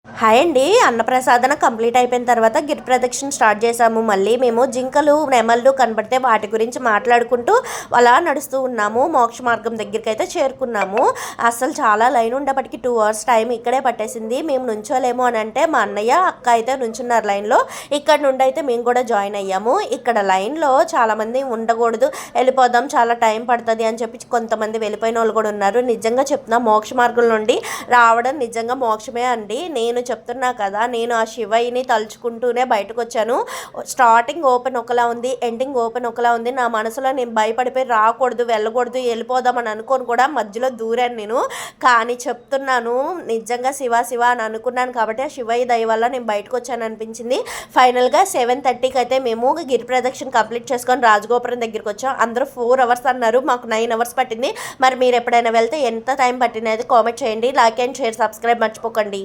Hi అండి. అన్నప్రసాదన complete అయిపోయిన తర్వాత గిరి ప్రదక్షిణ స్టార్ట్ చేసాము. మళ్ళీ మేము జింకలు నెమళ్ళు కనబడితే వాటి గురించి మాట్లాడుకుంటూ అలా నడుస్తూ ఉన్నాము. మోక్ష మార్గం దగ్గరికి అయితే చేరుకున్నాము. అసలు చాలా లైన్ ఉండేప్పటికి 2 hours టైం ఇక్కడే పట్టేసింది. మేము నుంచోలేము అని అంటే మా అన్నయ్య అక్క అయితే నుంచున్నారు లైన్లో. ఇక్కడ నుండి అయితే మేము కూడా జాయిన్ అయ్యాము. ఇక్కడ లైన్లో చాలామంది ఉండకూడదు, వెళ్ళిపోదాం, చాలా టైం పడుతుంది అని చెప్పి కొంతమంది వెళ్ళిపోయిన వాళ్ళు కూడా ఉన్నారు. నిజంగా చెప్తున్నా, మోక్ష మార్గం నుండి రావడం నిజంగా మోక్షమే అండి. నేను చెప్తున్నా కదా, నేను ఆ శివయ్యని తలుచుకుంటూనే బయటకు వచ్చాను. స్టార్టింగ్ ఓపెన్ ఒకలా ఉంది, ఎండింగ్ ఓపెన్ ఒకలా ఉంది. నా మనసులో నేను భయపడిపోయి రాకూడదు, వెళ్ళకూడదు, వెళ్ళిపోదామని అనుకొని కూడా మధ్యలో దూరాను నేను. కానీ చెప్తున్నాను, నిజంగా శివ శివ అని అనుకున్నాను కాబట్టి ఆ శివయ్య దయ వల్ల నేను బయటకు వచ్చాను అనిపించింది. ఫైనల్గా 7:30కి అయితే మేము గిరి ప్రదక్షిణ కంప్లీట్ చేసుకొని రాజగోపురం దగ్గరికి వచ్చాం. అందరూ 4 hours అన్నారు, మాకు 9 hours పట్టింది. మరి మీరు ఎప్పుడైనా వెళ్తే ఎంత టైం పట్టినది కామెంట్ చేయండి. లైక్ అండ్ షేర్, సబ్స్క్రైబ్ మర్చిపోకండి.